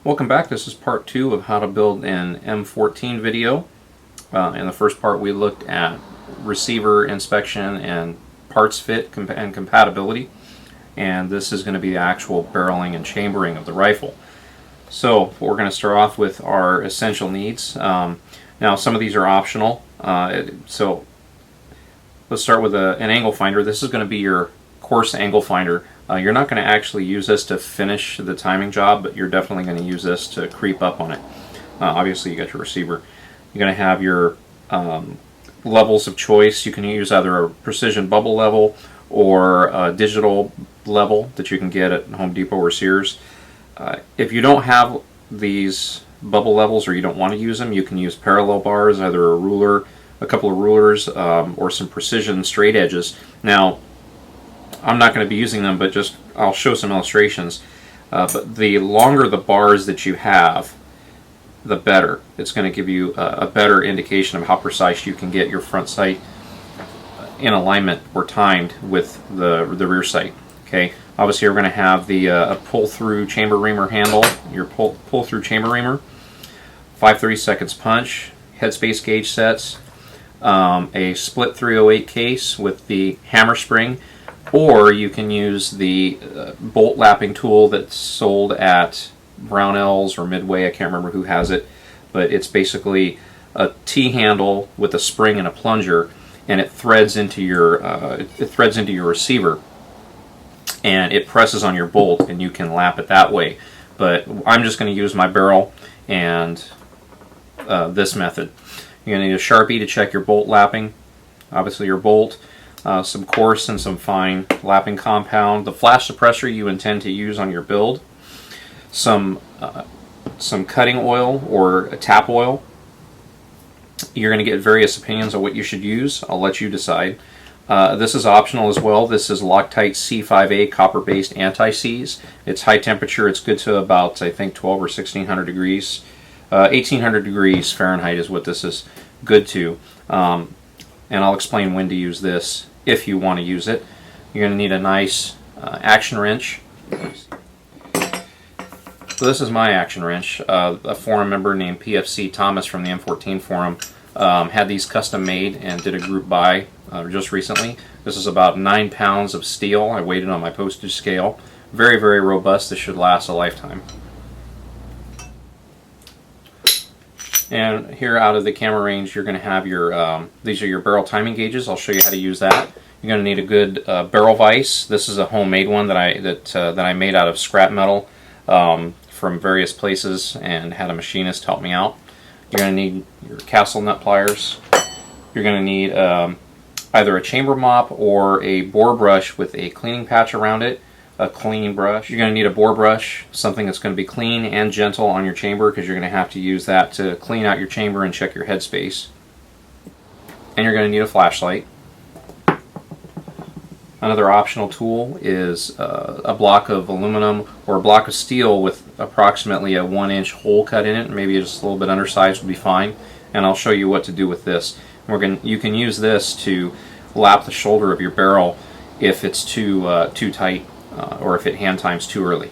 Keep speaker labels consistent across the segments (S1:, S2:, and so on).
S1: Welcome back. This is part 2 of how to build an M14 video. In the first part we looked at receiver inspection and parts fit and compatibility, and this is going to be the actual barreling and chambering of the rifle. So we're going to start off with our essential needs. Now some of these are optional, so let's start with an angle finder. This is going to be your coarse angle finder. You're not going to actually use this to finish the timing job, but you're definitely going to use this to creep up on it. Obviously you got your receiver. You're going to have your levels of choice. You can use either a precision bubble level or a digital level that you can get at Home Depot or Sears. If you don't have these bubble levels or you don't want to use them, you can use parallel bars, either a ruler, a couple of rulers, or some precision straight edges. Now, I'm not going to be using them, but just I'll show some illustrations. But the longer the bars that you have, the better. It's going to give you a better indication of how precise you can get your front sight in alignment or timed with the rear sight. Okay. Obviously, we're going to have the a pull-through chamber reamer handle, your pull-through chamber reamer, 5/32 punch, headspace gauge sets, a split 308 case with the hammer spring. Or you can use the bolt lapping tool that's sold at Brownells or Midway. I can't remember who has it, but it's basically a T-handle with a spring and a plunger, and it threads into your receiver, and it presses on your bolt, and you can lap it that way. But I'm just going to use my barrel and this method. You're going to need a Sharpie to check your bolt lapping. Obviously, your bolt. Some coarse and some fine lapping compound, the flash suppressor you intend to use on your build, some cutting oil or a tap oil. You're going to get various opinions on what you should use. I'll let you decide. This is optional as well. This is Loctite C5A copper-based anti-seize. It's high temperature. It's good to about, I think, 12 or 1600 degrees. 1800 degrees Fahrenheit is what this is good to. And I'll explain when to use this if you want to use it. You're going to need a nice action wrench. So this is my action wrench. A forum member named PFC Thomas from the M14 forum had these custom made and did a group buy just recently. This is about 9 pounds of steel. I weighed it on my postage scale. Very, very robust. This should last a lifetime. And here out of the camera range, you're going to have your, these are your barrel timing gauges. I'll show you how to use that. You're going to need a good barrel vise. This is a homemade one that I made out of scrap metal from various places and had a machinist help me out. You're going to need your Castle nut pliers. You're going to need either a chamber mop or a bore brush with a cleaning patch around it. A clean brush. You're going to need a bore brush, something that's going to be clean and gentle on your chamber, because you're going to have to use that to clean out your chamber and check your headspace. And you're going to need a flashlight. Another optional tool is a block of aluminum or a block of steel with approximately a 1-inch hole cut in it, maybe just a little bit undersized would be fine. And I'll show you what to do with this. You can use this to lap the shoulder of your barrel if it's too tight. Or if it hand times too early.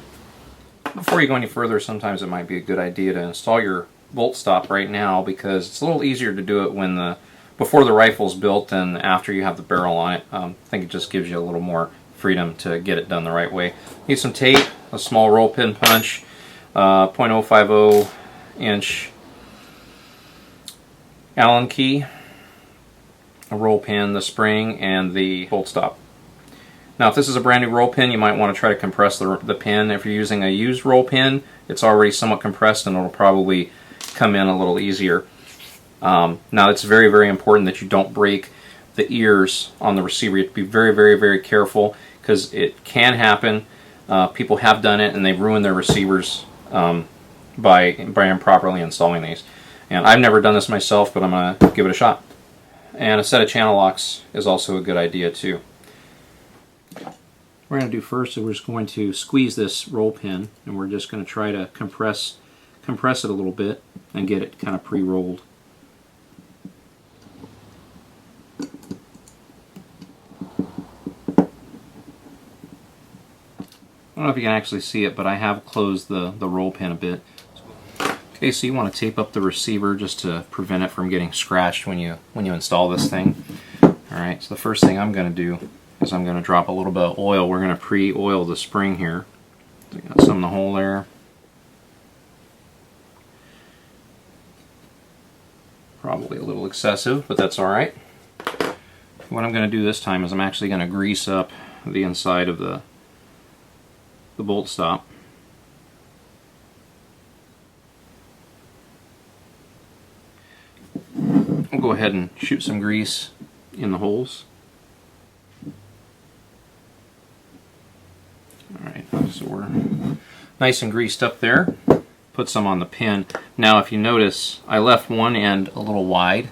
S1: Before you go any further, sometimes it might be a good idea to install your bolt stop right now, because it's a little easier to do it before the rifle's built than after you have the barrel on it. I think it just gives you a little more freedom to get it done the right way. Need some tape, a small roll pin punch, 0.050 inch Allen key, a roll pin, the spring, and the bolt stop. Now, if this is a brand new roll pin, you might want to try to compress the pin. If you're using a used roll pin, it's already somewhat compressed and it'll probably come in a little easier. Now, it's very, very important that you don't break the ears on the receiver. You have to be very, very, very careful, because it can happen. People have done it and they've ruined their receivers by improperly installing these. And I've never done this myself, but I'm going to give it a shot. And a set of channel locks is also a good idea too. What we're going to do first is we're just going to squeeze this roll pin, and we're just going to try to compress it a little bit and get it kind of pre-rolled. don't know if you can actually see it, but I have closed the roll pin a bit. Okay, so you want to tape up the receiver just to prevent it from getting scratched when you install this thing. Alright, so the first thing I'm going to do is I'm going to drop a little bit of oil. We're going to pre-oil the spring here. So got some in the hole there. Probably a little excessive, but that's alright. What I'm going to do this time is I'm actually going to grease up the inside of the bolt stop. I'll go ahead and shoot some grease in the holes. Alright, so we're nice and greased up there. Put some on the pin. Now if you notice, I left one end a little wide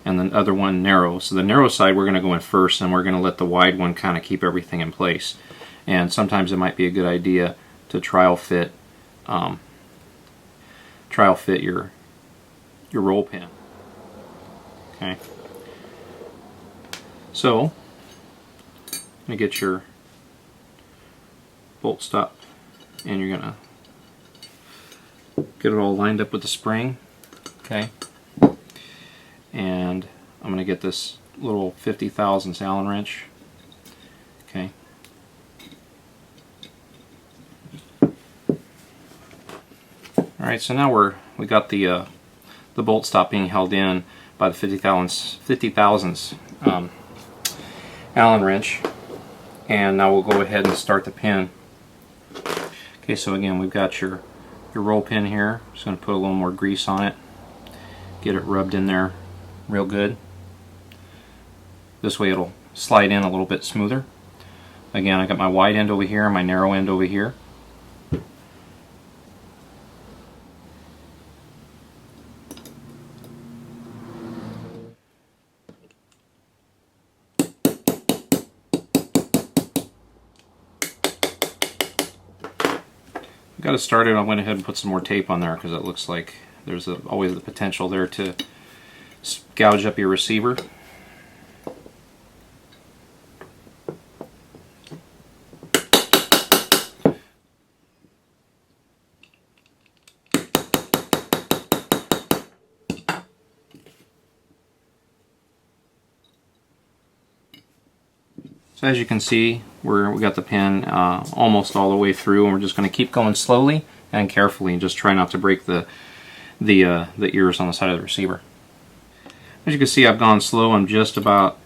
S1: and the other one narrow. So the narrow side we're going to go in first, and we're going to let the wide one kind of keep everything in place. And sometimes it might be a good idea to trial fit your roll pin. Okay. So, you get your bolt stop, and you're gonna get it all lined up with the spring. Okay. And I'm gonna get this little 50 thousandths Allen wrench. Okay. All right. So now we got the bolt stop being held in by the 50 thousandths Allen wrench, and now we'll go ahead and start the pin. Okay, so again, we've got your roll pin here. Just going to put a little more grease on it, get it rubbed in there real good. This way it'll slide in a little bit smoother. Again, I got my wide end over here and my narrow end over here. Got it started. I went ahead and put some more tape on there because it looks like there's always the potential there to gouge up your receiver. So as you can see, we got the pin almost all the way through, and we're just going to keep going slowly and carefully, and just try not to break the ears on the side of the receiver. As you can see, I've gone slow. I'm just about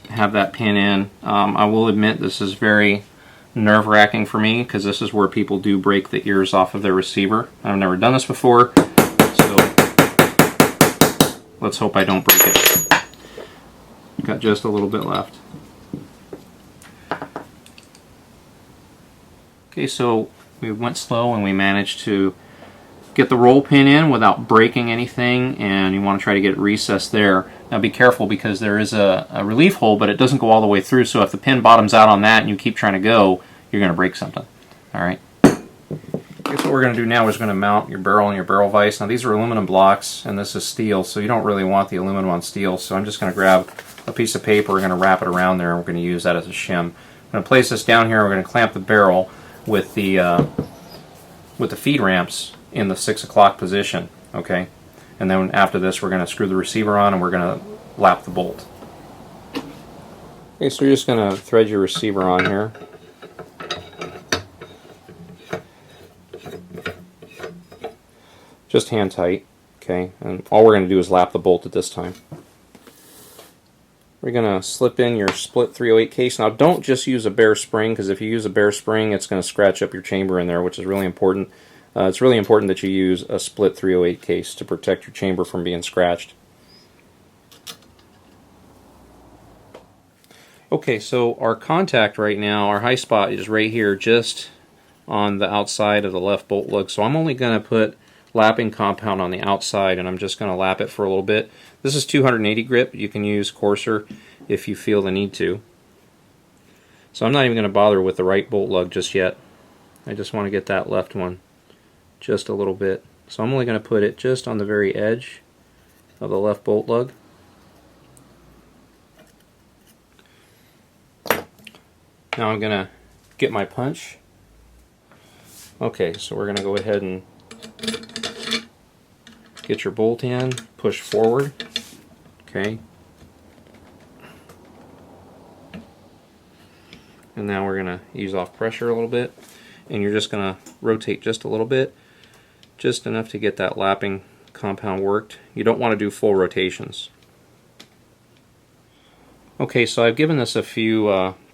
S1: have that pin in. I will admit this is very nerve-wracking for me because this is where people do break the ears off of their receiver. I've never done this before, so let's hope I don't break it. Got just a little bit left. Okay, so we went slow and we managed to get the roll pin in without breaking anything, and you want to try to get it recessed there. Now be careful because there is a relief hole, but it doesn't go all the way through, so if the pin bottoms out on that and you keep trying to go, you're going to break something. Alright. I guess what we're going to do now is going to mount your barrel and your barrel vise. Now these are aluminum blocks and this is steel, so you don't really want the aluminum on steel, so I'm just going to grab a piece of paper, we're going to wrap it around there, and we're going to use that as a shim. I'm going to place this down here, we're going to clamp the barrel with the feed ramps in the 6 o'clock position, okay? And then after this we're going to screw the receiver on and we're going to lap the bolt. Okay, so you're just going to thread your receiver on here. Just hand tight, okay? And all we're going to do is lap the bolt at this time. We're going to slip in your split 308 case. Now don't just use a bare spring, because if you use a bare spring it's going to scratch up your chamber in there, which is really important. It's really important that you use a split 308 case to protect your chamber from being scratched. Okay, so our contact right now, our high spot is right here just on the outside of the left bolt lug. So I'm only going to put lapping compound on the outside, and I'm just going to lap it for a little bit. This is 280 grit. You can use coarser if you feel the need to. So I'm not even going to bother with the right bolt lug just yet. I just want to get that left one just a little bit. So I'm only going to put it just on the very edge of the left bolt lug. Now I'm going to get my punch, Okay, so we're going to go ahead and get your bolt in, push forward, okay, and now we're going to ease off pressure a little bit, and you're just going to rotate just a little bit, just enough to get that lapping compound worked. You don't want to do full rotations. Okay, so I've given this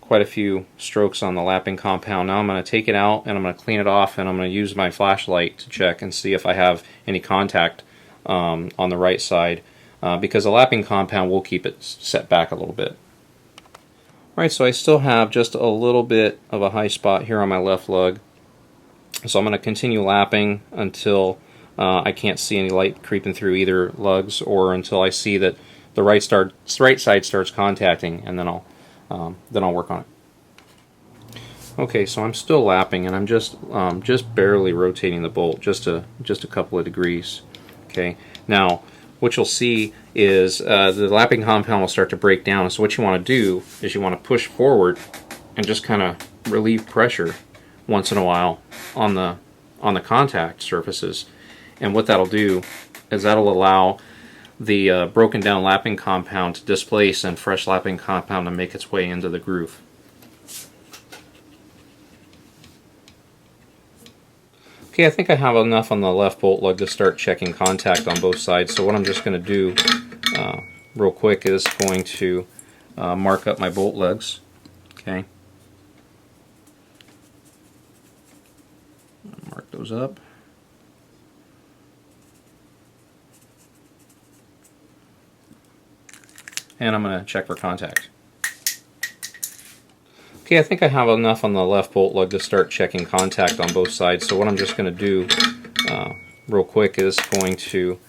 S1: quite a few strokes on the lapping compound. Now I'm going to take it out and I'm going to clean it off, and I'm going to use my flashlight to check and see if I have any contact on the right side, because the lapping compound will keep it set back a little bit. Alright, so I still have just a little bit of a high spot here on my left lug, so I'm going to continue lapping until I can't see any light creeping through either lugs, or until I see that the right side starts contacting, and then I'll work on it. Okay, so I'm still lapping, and I'm just barely rotating the bolt, just a couple of degrees. Okay, now what you'll see is the lapping compound will start to break down. So what you want to do is you want to push forward and just kind of relieve pressure once in a while on the contact surfaces. And what that'll do is that'll allow the broken down lapping compound to displace, and fresh lapping compound to make its way into the groove. Okay, I think I have enough on the left bolt lug to start checking contact on both sides. So what I'm just going to do real quick is going to mark up my bolt lugs. Okay, mark those up. And I'm going to check for contact. Okay, I think I have enough on the left bolt lug to start checking contact on both sides. So what I'm just going to do real quick is going to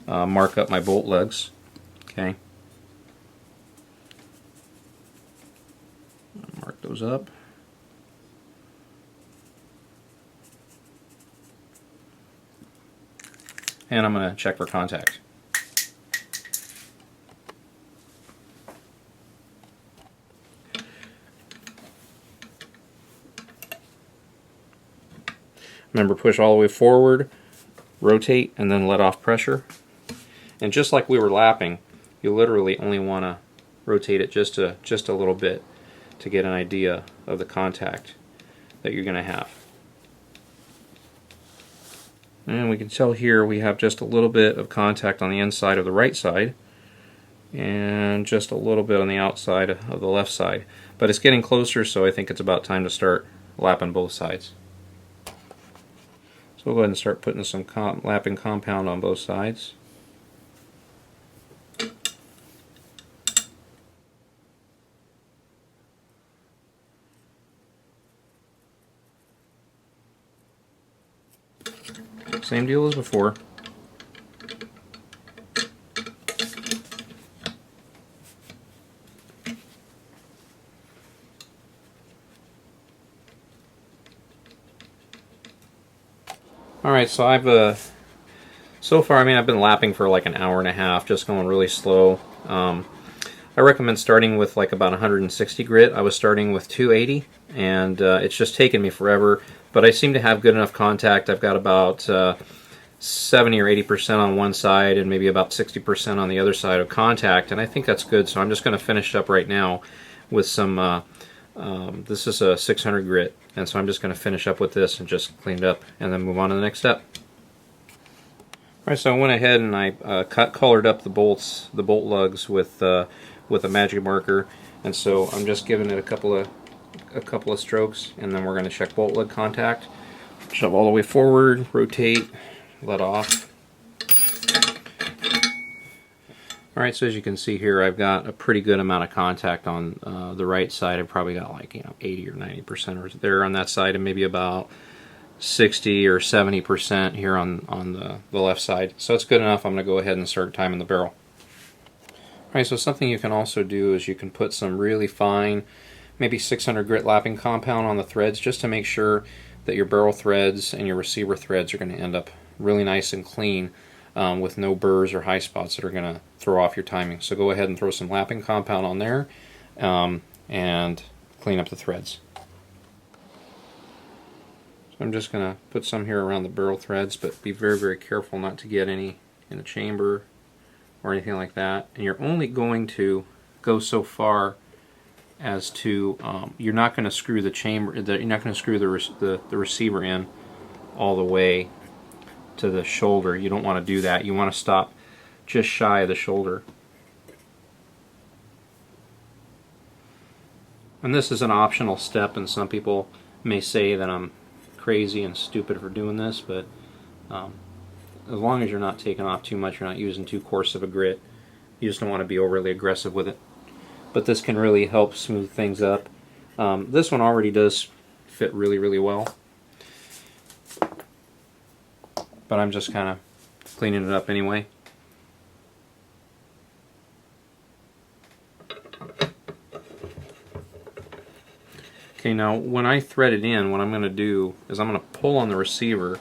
S1: mark up my bolt lugs. Okay, mark those up. And I'm going to check for contact. Remember, push all the way forward, rotate, and then let off pressure. And just like we were lapping, you literally only want to rotate it just a little bit to get an idea of the contact that you're going to have. And we can tell here we have just a little bit of contact on the inside of the right side, and just a little bit on the outside of the left side. But it's getting closer, so I think it's about time to start lapping both sides. So we'll go ahead and start putting some lapping compound on both sides. Same deal as before. Alright, so so far, I've been lapping for like an hour and a half, just going really slow. I recommend starting with like about 160 grit. I was starting with 280, and it's just taken me forever, but I seem to have good enough contact. I've got about 70 or 80% on one side and maybe about 60% on the other side of contact, and I think that's good. So I'm just going to finish up right now with some this is a 600 grit, and so I'm just going to finish up with this and just clean it up and then move on to the next step. Alright, so I went ahead and I colored up the bolt lugs with a magic marker, and so I'm just giving it a couple of strokes, and then we're going to check bolt lug contact. Shove all the way forward, rotate, let off. Alright, so as you can see here, I've got a pretty good amount of contact on the right side. I've probably got like 80 or 90% or there on that side, and maybe about 60 or 70% here on the left side. So it's good enough. I'm going to go ahead and start timing the barrel. Alright, so something you can also do is you can put some really fine, maybe 600 grit lapping compound on the threads, just to make sure that your barrel threads and your receiver threads are going to end up really nice and clean, with no burrs or high spots that are going to throw off your timing. So go ahead and throw some lapping compound on there, and clean up the threads. So I'm just going to put some here around the barrel threads, but be very, very careful not to get any in the chamber or anything like that. And you're only going to go so far as to, you're not going to screw the chamber, you're not going to screw the receiver in all the way to the shoulder. You don't want to do that. You want to stop just shy of the shoulder. And this is an optional step, and some people may say that I'm crazy and stupid for doing this, but as long as you're not taking off too much, you're not using too coarse of a grit, you just don't want to be overly aggressive with it. But this can really help smooth things up. This one already does fit really, really well, but I'm just kind of cleaning it up anyway. Okay, now when I thread it in, what I'm going to do is I'm going to pull on the receiver,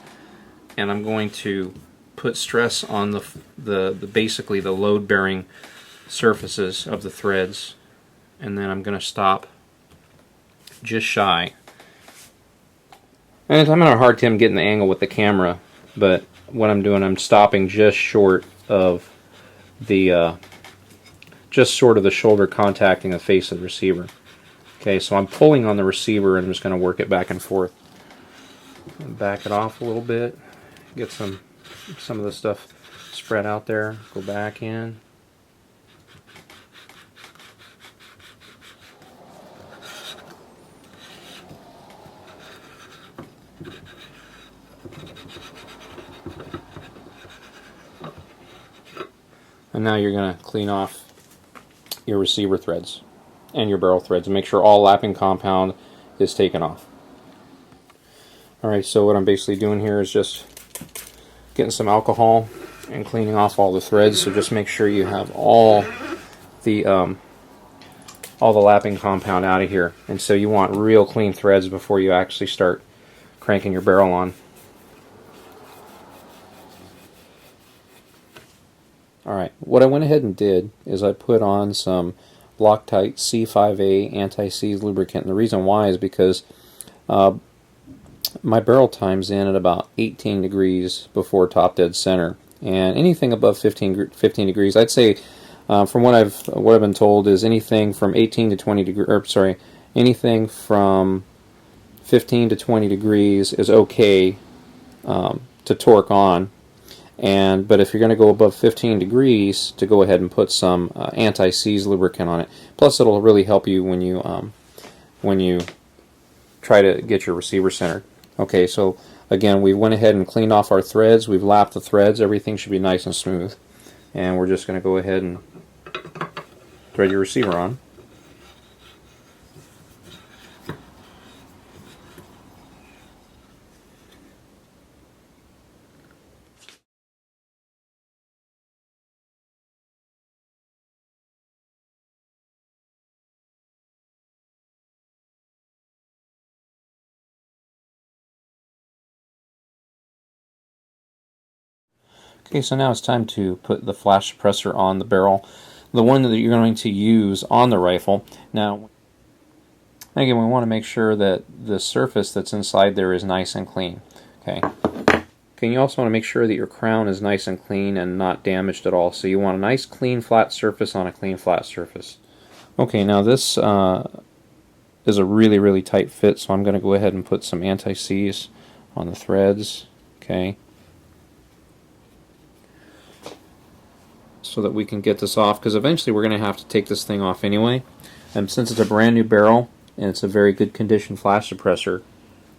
S1: and I'm going to put stress on the basically the load-bearing surfaces of the threads, and then I'm going to stop just shy. And I'm having a hard time getting the angle with the camera, but what I'm doing, I'm stopping just short of the just sort of the shoulder contacting the face of the receiver. Okay, so I'm pulling on the receiver and I'm just going to work it back and forth. And back it off a little bit, get some of the stuff spread out there, go back in. And now you're going to clean off your receiver threads and your barrel threads and make sure all lapping compound is taken off. Alright, so what I'm basically doing here is just getting some alcohol and cleaning off all the threads. So just make sure you have all the lapping compound out of here. And so you want real clean threads before you actually start cranking your barrel on. Alright, what I went ahead and did is I put on some Loctite C5A anti-seize lubricant. And the reason why is because my barrel time's in at about 18 degrees before top dead center. And anything above 15 degrees, I'd say, from what I've been told, is anything from 18 to 20 degrees, or sorry, anything from 15 to 20 degrees is okay to torque on. But if you're going to go above 15 degrees, to go ahead and put some anti-seize lubricant on it. Plus, it'll really help you when you try to get your receiver centered. Okay, so again, we went ahead and cleaned off our threads. We've lapped the threads. Everything should be nice and smooth. And we're just going to go ahead and thread your receiver on. Okay, so now it's time to put the flash suppressor on the barrel, the one that you're going to use on the rifle. Now, again, we want to make sure that the surface that's inside there is nice and clean. Okay. Okay, you also want to make sure that your crown is nice and clean and not damaged at all. So you want a nice clean flat surface on a clean flat surface. Okay, now this is a really, really tight fit, so I'm going to go ahead and put some anti-seize on the threads. Okay. So that we can get this off, because eventually we're going to have to take this thing off anyway. And since it's a brand new barrel and it's a very good condition flash suppressor,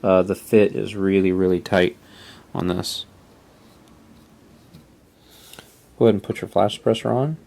S1: the fit is really, really tight on this. Go ahead and put your flash suppressor on.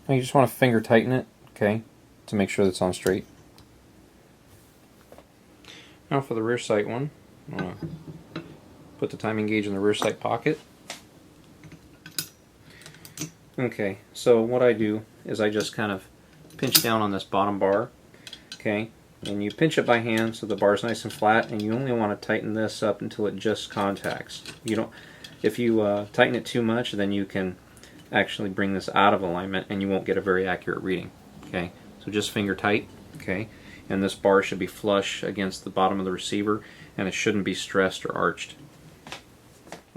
S1: You just want to finger tighten it, okay, to make sure that it's on straight. Now for the rear sight one, I'm going to put the timing gauge in the rear sight pocket. Okay, so what I do is I just kind of pinch down on this bottom bar, okay, and you pinch it by hand so the bar is nice and flat, and you only want to tighten this up until it just contacts. You don't, if you tighten it too much, then you can actually bring this out of alignment and you won't get a very accurate reading. Okay, so just finger tight, okay, and this bar should be flush against the bottom of the receiver, and it shouldn't be stressed or arched.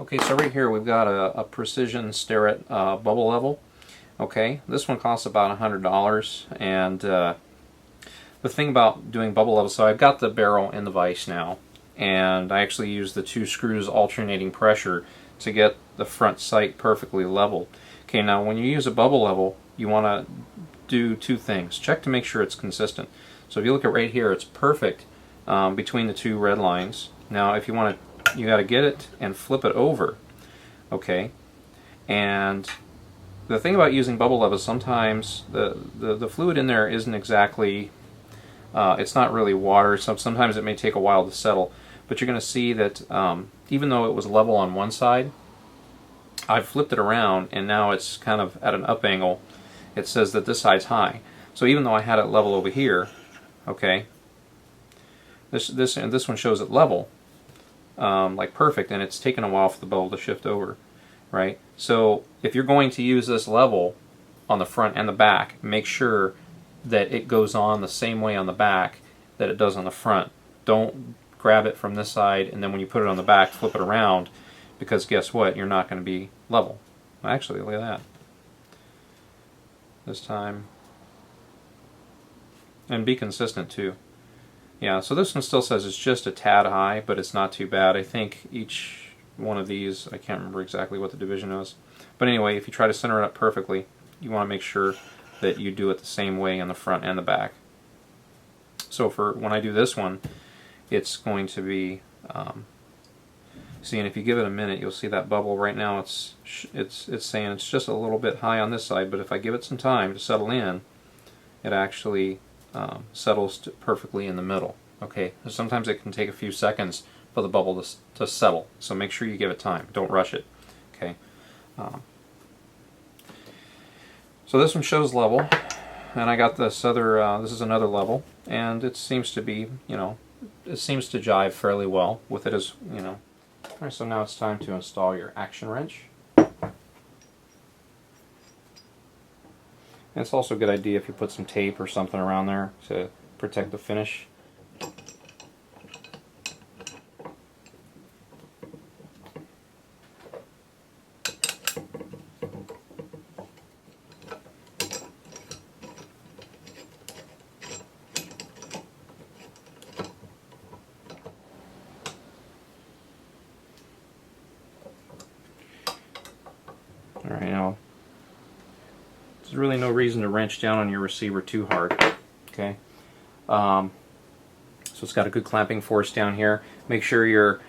S1: Okay, so right here we've got a Precision Starrett bubble level. Okay, this one costs about $100, and the thing about doing bubble level, so I've got the barrel in the vise now, and I actually use the 2 screws alternating pressure to get the front sight perfectly level. Okay, now when you use a bubble level, you want to do 2 things. Check to make sure it's consistent. So if you look at right here, it's perfect between the 2 red lines. Now if you want to, you got to get it and flip it over. Okay, and the thing about using bubble level is sometimes the fluid in there isn't exactly, it's not really water, so sometimes it may take a while to settle, but you're going to see that even though it was level on one side, I've flipped it around and now it's kind of at an up angle. It says that this side's high. So even though I had it level over here, okay, this one shows it level, like perfect, and it's taken a while for the bubble to shift over, right? So if you're going to use this level on the front and the back, make sure that it goes on the same way on the back that it does on the front. Don't grab it from this side and then when you put it on the back, flip it around, because guess what? You're not going to be level. Actually, look at that. This time. And be consistent too. Yeah, so this one still says it's just a tad high, but it's not too bad. I think each one of these, I can't remember exactly what the division is. But anyway, if you try to center it up perfectly, you want to make sure that you do it the same way in the front and the back. So for when I do this one, it's going to be, see, and if you give it a minute, you'll see that bubble right now. It's saying it's just a little bit high on this side, but if I give it some time to settle in, it actually settles perfectly in the middle. Okay, sometimes it can take a few seconds for the bubble to settle, so make sure you give it time. Don't rush it. Okay. So this one shows level, and I got this other. This is another level, and it seems to be, it seems to jive fairly well with it as, Alright, so now it's time to install your action wrench. And it's also a good idea if you put some tape or something around there to protect the finish. Alright, now there's really no reason to wrench down on your receiver too hard. Okay, so it's got a good clamping force down here. Make sure your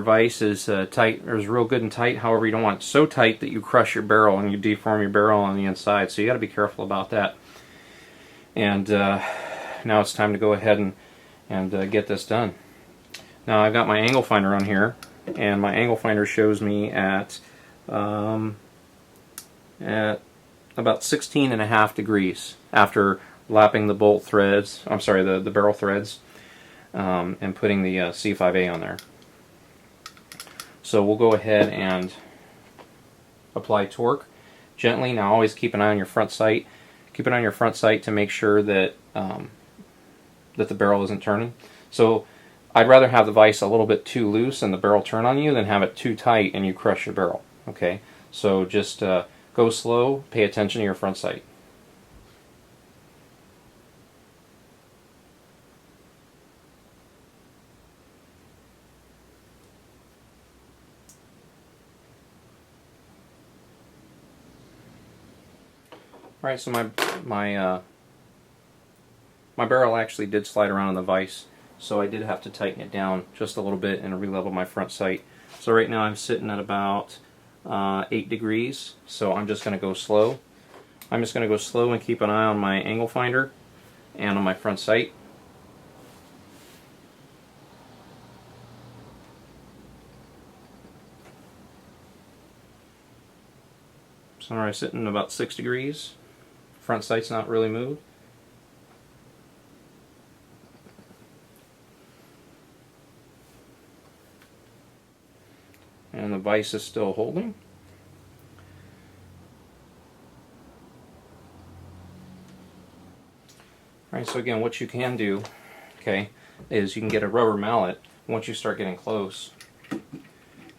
S1: vise is tight, or is real good and tight. However, you don't want it so tight that you crush your barrel and you deform your barrel on the inside. So you got to be careful about that. And now it's time to go ahead and get this done. Now I've got my angle finder on here, and my angle finder shows me at about 16.5 degrees after lapping the bolt threads, I'm sorry, the barrel threads, and putting the C5A on there. So we'll go ahead and apply torque gently. Now always keep an eye on your front sight. Keep it on your front sight to make sure that that the barrel isn't turning. So I'd rather have the vise a little bit too loose and the barrel turn on you than have it too tight and you crush your barrel. Okay, so just go slow, pay attention to your front sight. Alright, so my barrel actually did slide around in the vise, so I did have to tighten it down just a little bit and re-level my front sight. So right now I'm sitting at about 8 degrees, so I'm just going to go slow. I'm just going to go slow and keep an eye on my angle finder and on my front sight. So I'm sitting about 6 degrees. Front sight's not really moved. And the vise is still holding. Alright, so again, what you can do, okay, is you can get a rubber mallet once you start getting close,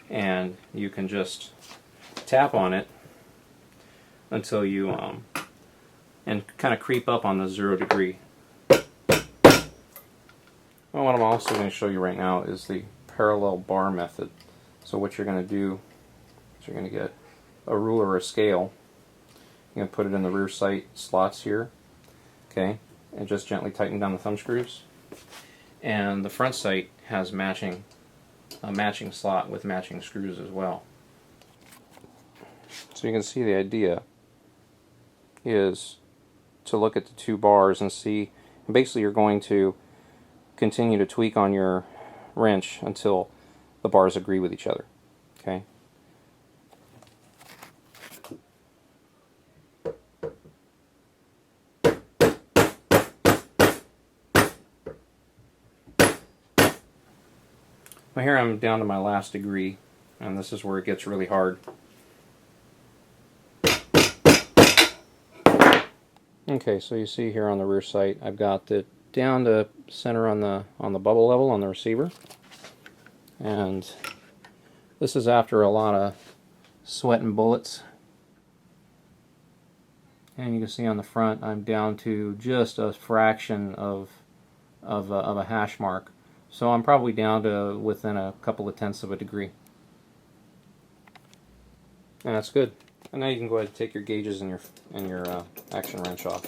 S1: and you can just tap on it until you and kind of creep up on the 0 degree. Well, what I'm also going to show you right now is the parallel bar method. So what you're going to do is you're going to get a ruler or a scale. You're going to put it in the rear sight slots here, okay, and just gently tighten down the thumb screws. And the front sight has a matching slot with matching screws as well. So you can see the idea is to look at the two bars and see, and basically you're going to continue to tweak on your wrench until the bars agree with each other. Okay. Well, here I'm down to my last degree, and this is where it gets really hard. Okay, so you see here on the rear sight, I've got it down to center on the bubble level on the receiver, and this is after a lot of sweat and bullets. And you can see on the front, I'm down to just a fraction of a hash mark. So I'm probably down to within a couple of tenths of a degree. And that's good. And now you can go ahead and take your gauges and your action wrench off.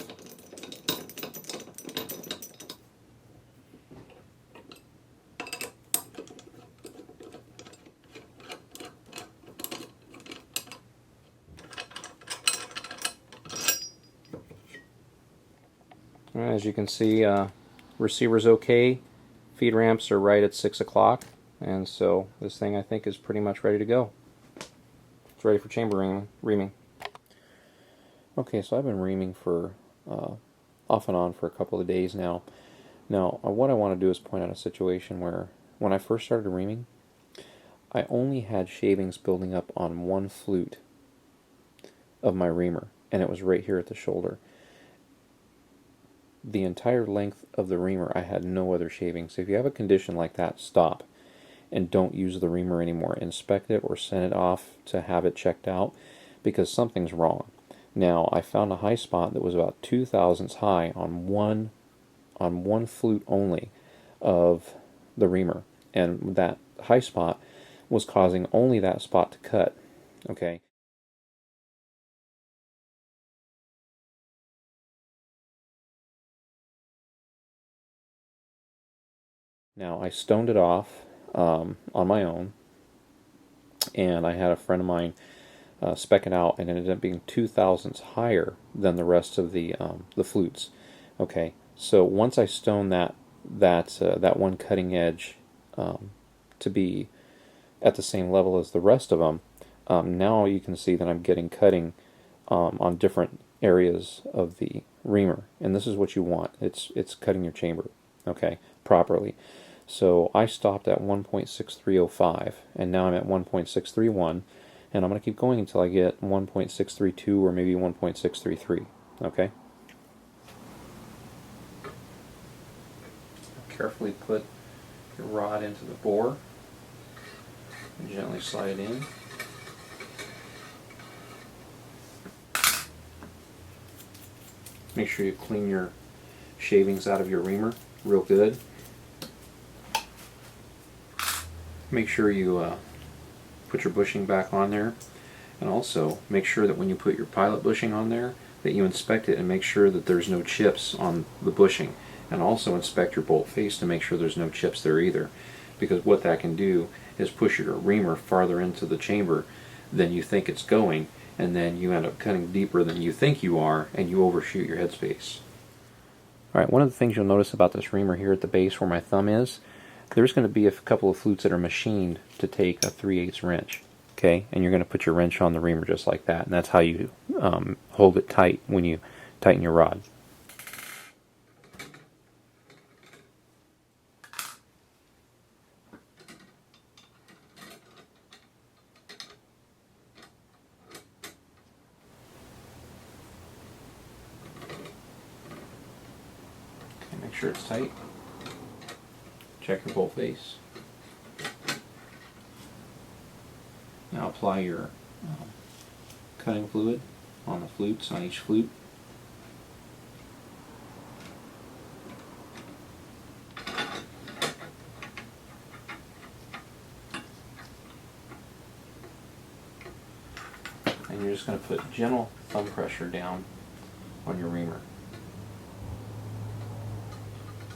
S1: As you can see, receiver's okay. Feed ramps are right at 6 o'clock, and so this thing I think is pretty much ready to go. It's ready for chamber reaming. Okay, so I've been reaming for off and on for a couple of days now. Now, what I want to do is point out a situation where when I first started reaming, I only had shavings building up on one flute of my reamer, and it was right here at the shoulder. The entire length of the reamer, I had no other shavings. So if you have a condition like that, stop and don't use the reamer anymore. Inspect it or send it off to have it checked out, because something's wrong. Now, I found a high spot that was about 2 thousandths high on one flute only of the reamer, and that high spot was causing only that spot to cut. Okay. Now, I stoned it off on my own, and I had a friend of mine spec it out, and it ended up being 2 thousandths higher than the rest of the flutes. Okay, so once I stoned that one cutting edge to be at the same level as the rest of them, now you can see that I'm getting cutting on different areas of the reamer, and this is what you want. It's cutting your chamber, okay, properly. So I stopped at 1.6305, and now I'm at 1.631, and I'm going to keep going until I get 1.632 or maybe 1.633, okay? Carefully put your rod into the bore and gently slide it in. Make sure you clean your shavings out of your reamer real good. Make sure you put your bushing back on there, and also make sure that when you put your pilot bushing on there that you inspect it and make sure that there's no chips on the bushing, and also inspect your bolt face to make sure there's no chips there either, because what that can do is push your reamer farther into the chamber than you think it's going, and then you end up cutting deeper than you think you are, and you overshoot your headspace. Alright, one of the things you'll notice about this reamer here at the base where my thumb is, there's going to be a couple of flutes that are machined to take a 3/8 wrench. Okay, and you're going to put your wrench on the reamer just like that, and that's how you hold it tight when you tighten your rod. Okay, make sure it's tight. Check your bolt face. Now apply your cutting fluid on the flutes, on each flute. And you're just going to put gentle thumb pressure down on your reamer.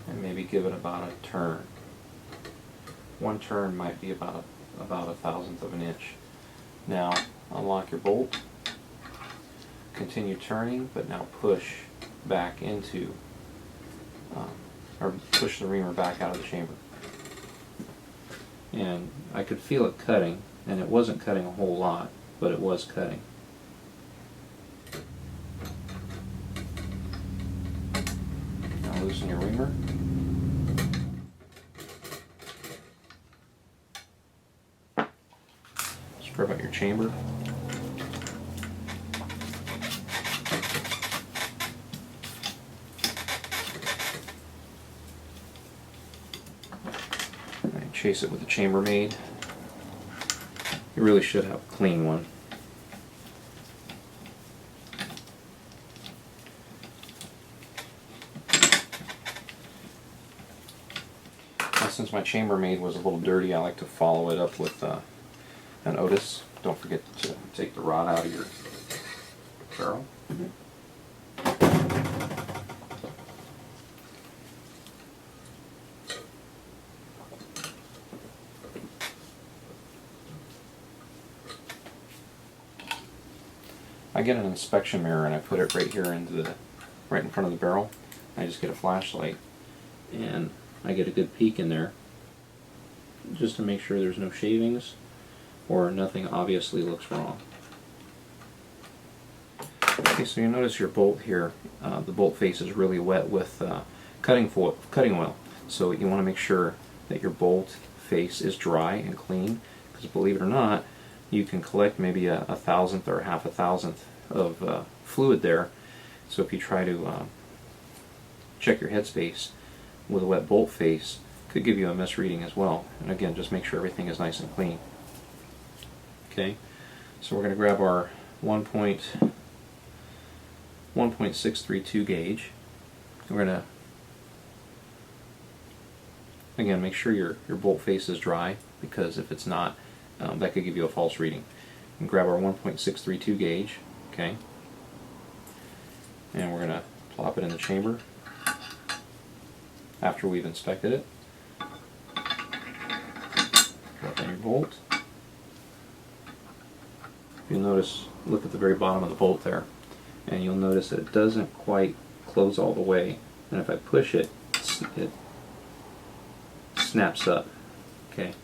S1: And maybe give it about a turn. One turn might be about a 1/1000th of an inch. Now unlock your bolt, continue turning, but now push back into, or push the reamer back out of the chamber. And I could feel it cutting, and it wasn't cutting a whole lot, but it was cutting. Now loosen your reamer. Strip out your chamber. And chase it with a chambermaid. You really should have a clean one. Now, since my chambermaid was a little dirty, I like to follow it up with an Otis. Don't forget to take the rod out of your barrel. I get an inspection mirror and I put it right here right in front of the barrel. I just get a flashlight and I get a good peek in there just to make sure there's no shavings or nothing obviously looks wrong. Okay, so you notice your bolt here, the bolt face is really wet with cutting oil. So you want to make sure that your bolt face is dry and clean, because believe it or not, you can collect maybe a 1/1000th or 1/2,000th of fluid there. So if you try to check your headspace with a wet bolt face, it could give you a misreading as well. And again, just make sure everything is nice and clean. Okay, so we're going to grab our 1.632 gauge. We're going to, again, make sure your bolt face is dry, because if it's not, that could give you a false reading. And grab our 1.632 gauge, okay, and we're going to plop it in the chamber after we've inspected it. Drop in your bolt. You'll notice, look at the very bottom of the bolt there, and you'll notice that it doesn't quite close all the way, and if I push it, it snaps up. Okay,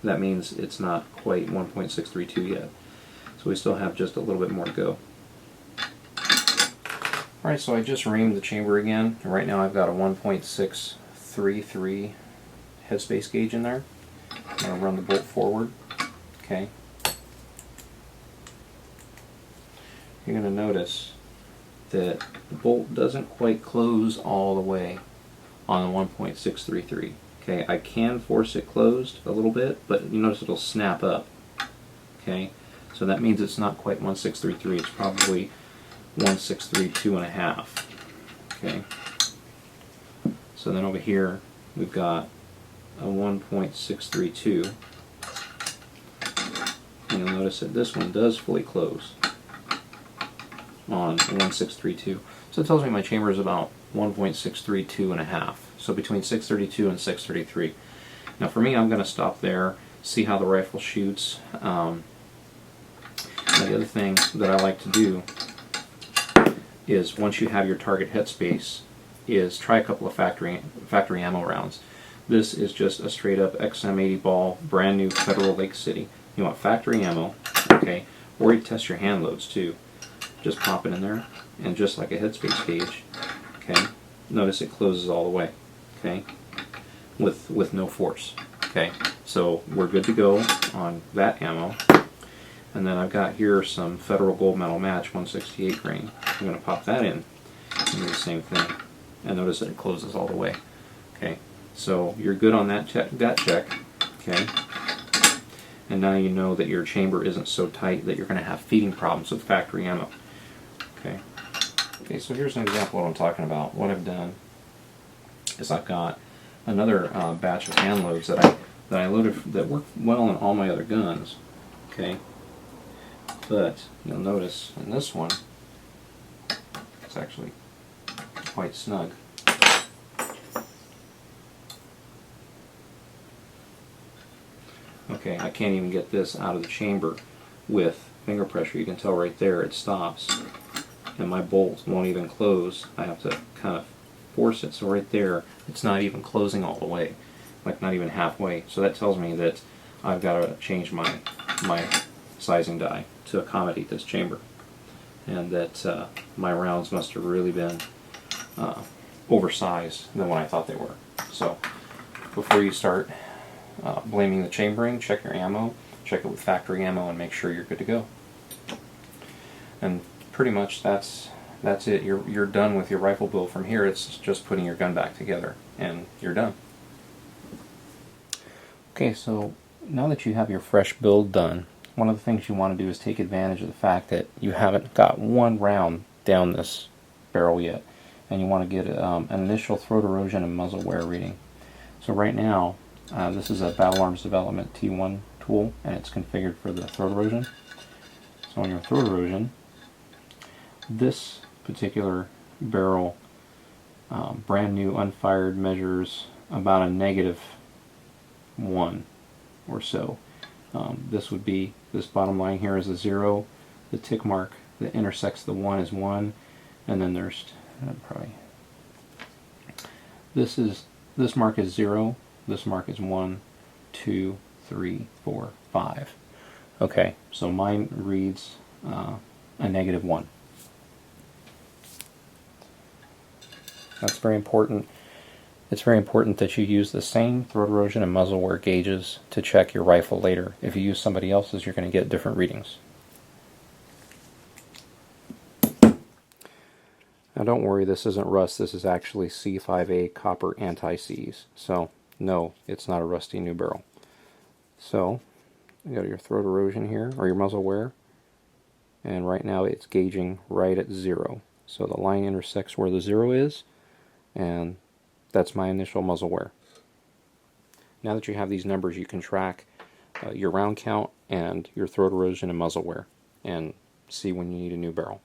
S1: that means it's not quite 1.632 yet, so we still have just a little bit more to go. Alright, so I just reamed the chamber again, and right now I've got a 1.633 headspace gauge in there. I'm going to run the bolt forward. Okay. You're going to notice that the bolt doesn't quite close all the way on the 1.633. Okay, I can force it closed a little bit, but you notice it'll snap up. Okay, so that means it's not quite 1.633, it's probably 1.632.5. Okay, so then over here we've got a 1.632, and you'll notice that this one does fully close on 1.632. So it tells me my chamber is about 1.632.5. So between 632 and 633. Now for me, I'm going to stop there, see how the rifle shoots. the other thing that I like to do is, once you have your target headspace, is try a couple of factory ammo rounds. This is just a straight up XM80 ball, brand new Federal Lake City. You want factory ammo, okay, or you test your hand loads too. Just pop it in there, and just like a headspace gauge, okay, notice it closes all the way, okay, with no force, okay. So we're good to go on that ammo. And then I've got here some Federal Gold Medal Match 168 grain. I'm going to pop that in and do the same thing. And notice that it closes all the way. Okay, so you're good on that check. Okay, and now you know that your chamber isn't so tight that you're going to have feeding problems with factory ammo. Okay. Okay, so here's an example of what I'm talking about. What I've done is I've got another batch of hand loads that I loaded that work well on all my other guns. Okay. But you'll notice in this one, it's actually quite snug. Okay, I can't even get this out of the chamber with finger pressure. You can tell right there it stops, and my bolt won't even close. I have to kind of force it, so right there it's not even closing all the way, like not even halfway. So that tells me that I've got to change my sizing die to accommodate this chamber, and that my rounds must have really been oversized than what I thought they were. So before you start blaming the chambering, check your ammo, check it with factory ammo, and make sure you're good to go. And pretty much that's it. You're done with your rifle build. From here, it's just putting your gun back together, and you're done. Okay, so now that you have your fresh build done, one of the things you want to do is take advantage of the fact that you haven't got one round down this barrel yet, and you want to get an initial throat erosion and muzzle wear reading. So right now, this is a Battle Arms Development T1 tool, and it's configured for the throat erosion. So on your throat erosion, this particular barrel, brand new unfired, measures about a -1 or so. This would be, this bottom line here is a 0, the tick mark that intersects the 1 is 1, and then there's probably, this mark is 0, this mark is 1, 2, 3, 4, 5. Okay, so mine reads a -1. That's very important. It's very important that you use the same throat erosion and muzzle wear gauges to check your rifle later. If you use somebody else's, you're going to get different readings. Now don't worry, this isn't rust. This is actually C5A copper anti-seize. So no, it's not a rusty new barrel. So you got your throat erosion here, or your muzzle wear, and right now it's gauging right at 0. So the line intersects where the 0 is, and that's my initial muzzle wear. Now that you have these numbers, you can track your round count and your throat erosion and muzzle wear, and see when you need a new barrel.